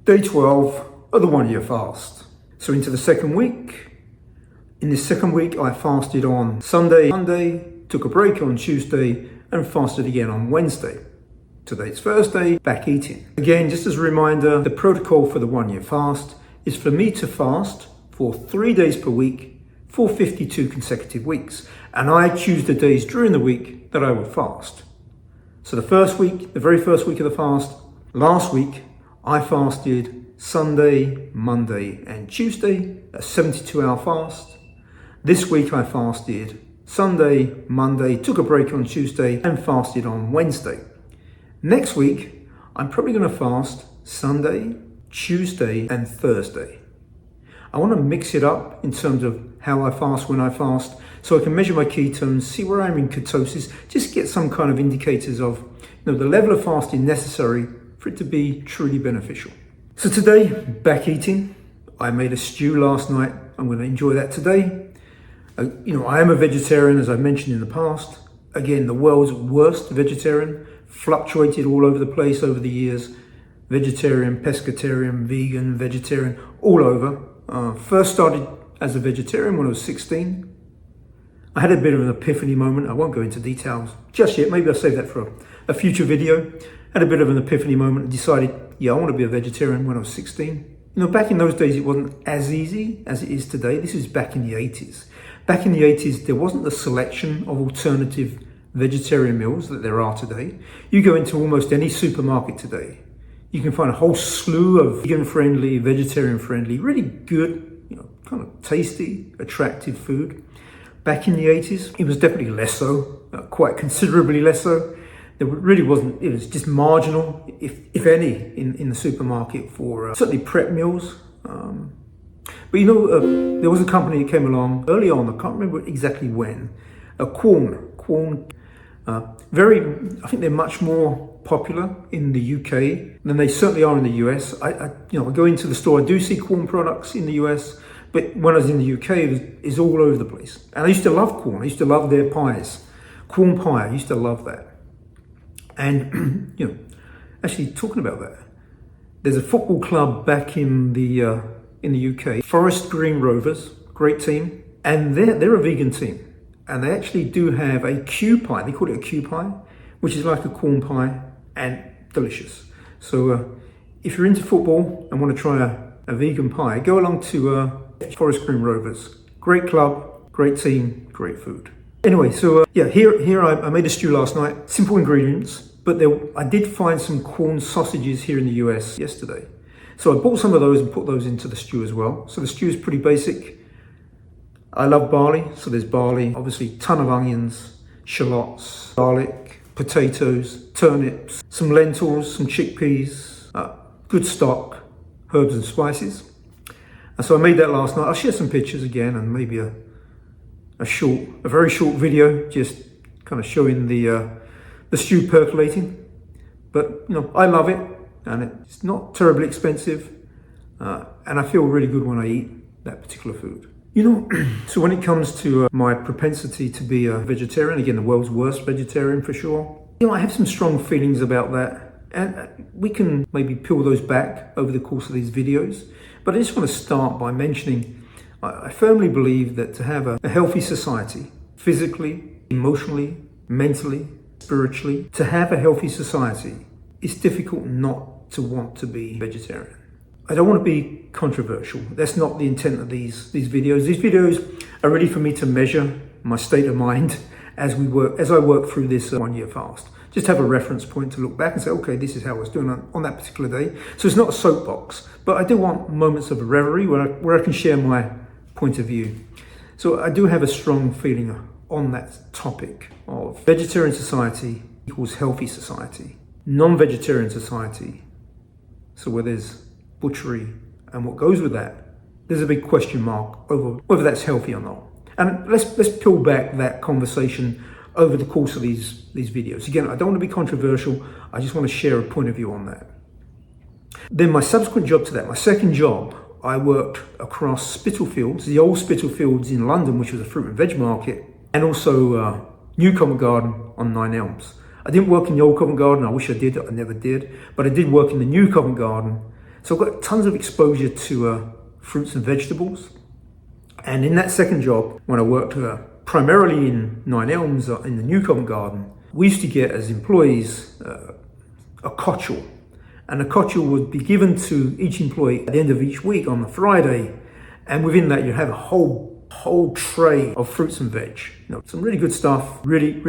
Day 12 of the 1 year fast. So into the second week. In this second week, I fasted on Sunday, Monday, took a break on Tuesday, and fasted again on Wednesday. Today's Thursday, back eating. Again, just as a reminder, the protocol for the 1 year fast is for me to fast for 3 days per week for 52 consecutive weeks. And I choose the days during the week that I will fast. So the first week, the very first week of the fast, last week, I fasted Sunday, Monday, and Tuesday, a 72-hour fast. This week I fasted Sunday, Monday, took a break on Tuesday, and fasted on Wednesday. Next week, I'm probably going to fast Sunday, Tuesday, and Thursday. I want to mix it up in terms of how I fast, when I fast, so I can measure my ketones, see where I'm in ketosis, just get some kind of indicators of the level of fasting necessary for it to be truly beneficial. So today, back eating. I made a stew last night. I'm going to enjoy that today. I am a vegetarian, as I mentioned in the past. Again, the world's worst vegetarian, fluctuated all over the place over the years. Vegetarian, pescatarian, vegan, vegetarian, all over. First started as a vegetarian when I was 16. I had a bit of an epiphany moment. I won't go into details just yet. Maybe I'll save that for a future video. Had a bit of an epiphany moment and decided, I want to be a vegetarian when I was 16. Back in those days, it wasn't as easy as it is today. This is back in the 80s. Back in the 80s, there wasn't the selection of alternative vegetarian meals that there are today. You go into almost any supermarket today, you can find a whole slew of vegan-friendly, vegetarian-friendly, really good, kind of tasty, attractive food. Back in the 80s, it was definitely less so, quite considerably less so. There really wasn't, it was just marginal, if any, in the supermarket for certainly prep meals. But there was a company that came along early on, I can't remember exactly when, Quorn. I think they're much more popular in the UK than they certainly are in the US. I go into the store, I do see Quorn products in the US, but when I was in the UK, it's all over the place. And I used to love Quorn. I used to love their pies. Quorn pie, I used to love that. And, actually talking about that, there's a football club back in the UK, Forest Green Rovers, great team. And they're a vegan team. And they actually do have a Q pie. They call it a Q pie, which is like a corn pie and delicious. So if you're into football and want to try a vegan pie, go along to Forest Green Rovers. Great club, great team, great food. Anyway, so here I made a stew last night. Simple ingredients, but I did find some Quorn sausages here in the US yesterday. So I bought some of those and put those into the stew as well. So the stew is pretty basic. I love barley, so there's barley, obviously ton of onions, shallots, garlic, potatoes, turnips, some lentils, some chickpeas, good stock, herbs and spices. And so I made that last night. I'll share some pictures again and maybe a very short video, just kind of showing the stew percolating. But I love it, and it's not terribly expensive, and I feel really good when I eat that particular food. So when it comes to my propensity to be a vegetarian, again, the world's worst vegetarian for sure, I have some strong feelings about that. And we can maybe peel those back over the course of these videos. But I just want to start by mentioning, I firmly believe that to have a healthy society, physically, emotionally, mentally, spiritually, to have a healthy society, it's difficult not to want to be vegetarian. I don't want to be controversial. That's not the intent of these videos. These videos are really for me to measure my state of mind as I work through this 1 year fast. Just have a reference point to look back and say, okay, this is how I was doing on that particular day. So it's not a soapbox, but I do want moments of reverie where I can share my point of view. So I do have a strong feeling on that topic of vegetarian society equals healthy society. Non-vegetarian society, so where there's butchery and what goes with that, there's a big question mark over whether that's healthy or not. And let's peel back that conversation over the course of these videos. Again, I don't want to be controversial. I just want to share a point of view on that. Then my subsequent job to that, my second job, I worked across Spitalfields, the old Spitalfields in London, which was a fruit and veg market, and also New Covent Garden on Nine Elms. I didn't work in the old Covent Garden. I wish I did. I never did. But I did work in the New Covent Garden. So I got tons of exposure to fruits and vegetables. And in that second job, when I worked primarily in Nine Elms in the New Covent Garden, we used to get as employees a cotchel. And the cotchel would be given to each employee at the end of each week on the Friday. And within that, you have a whole tray of fruits and veg. Some really good stuff, really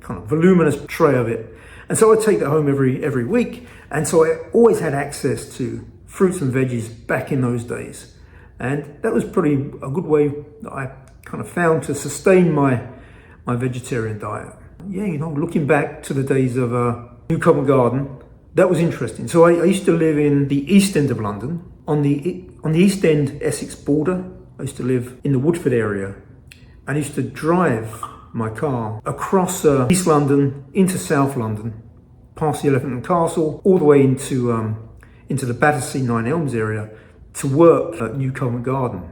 kind of voluminous tray of it. And so I'd take that home every week. And so I always had access to fruits and veggies back in those days. And that was pretty a good way that I kind of found to sustain my vegetarian diet. Yeah, looking back to the days of New Covent Garden, that was interesting. So I used to live in the East End of London, on the East End Essex border. I used to live in the Woodford area. And I used to drive my car across East London into South London, past the Elephant and Castle, all the way into the Battersea Nine Elms area to work at New Covent Garden.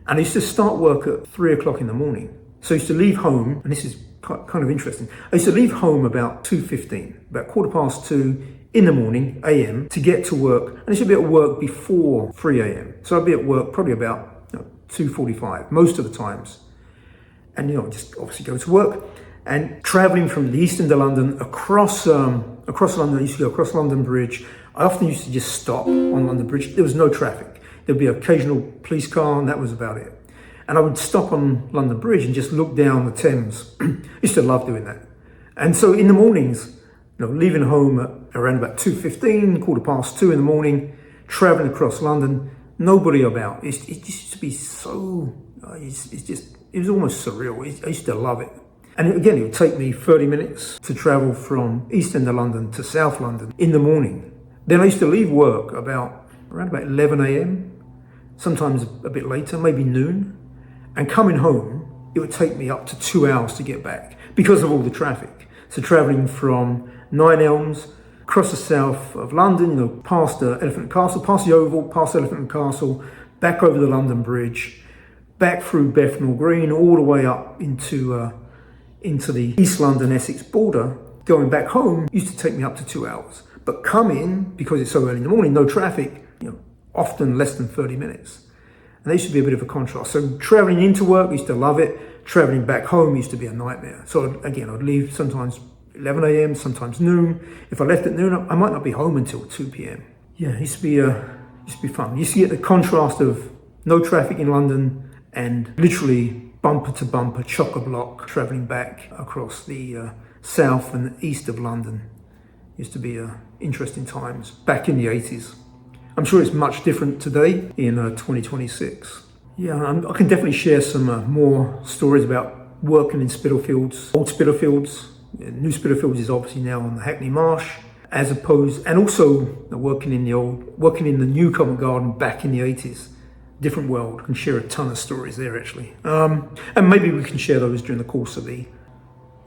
And I used to start work at 3 o'clock in the morning. So I used to leave home, and this is kind of interesting. I used to leave home about 2:15, about 2:15 in the morning, AM, to get to work. And I should be at work before 3 AM. So I'd be at work probably about 2:45, most of the times. And, just obviously go to work. And traveling from the East End of London across London, I used to go across London Bridge. I often used to just stop on London Bridge. There was no traffic. There'd be an occasional police car, and that was about it. And I would stop on London Bridge and just look down the Thames. I used to love doing that. And so in the mornings, leaving home at around about 2:15, 2:15 in the morning, traveling across London, nobody about. It just used to be so, it was almost surreal. I used to love it. And again, it would take me 30 minutes to travel from East End of London to South London in the morning. Then I used to leave work around about 11 AM, sometimes a bit later, maybe noon. And coming home, it would take me up to 2 hours to get back because of all the traffic. So traveling from Nine Elms, across the south of London, past the Elephant and Castle, past the Oval, past Elephant and Castle, back over the London Bridge, back through Bethnal Green, all the way up into the East London Essex border. Going back home used to take me up to 2 hours. But coming, because it's so early in the morning, no traffic, often less than 30 minutes. And that used to be a bit of a contrast. So traveling into work, I used to love it. Traveling back home used to be a nightmare. So again, I'd leave sometimes 11 AM, sometimes noon. If I left at noon, I might not be home until 2 PM. Yeah, it used to be fun. You used to get the contrast of no traffic in London and literally bumper to bumper, chock-a-block, traveling back across the south and east of London. Used to be interesting times back in the 80s. I'm sure it's much different today in 2026. Yeah, I can definitely share some more stories about working in Spitalfields, old Spitalfields. New Spitalfields is obviously now on the Hackney Marsh, and also working in the New Covent Garden back in the 80s. Different world. I can share a ton of stories there actually. And maybe we can share those during the course of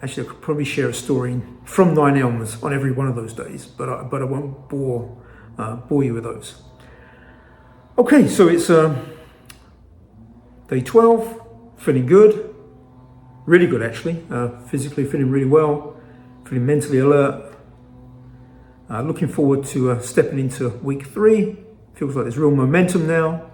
actually I could probably share a story from Nine Elms on every one of those days, but I won't bore you with those. Okay, so it's day 12, feeling good, really good actually, physically feeling really well, feeling mentally alert, looking forward to stepping into week 3. Feels like there's real momentum now.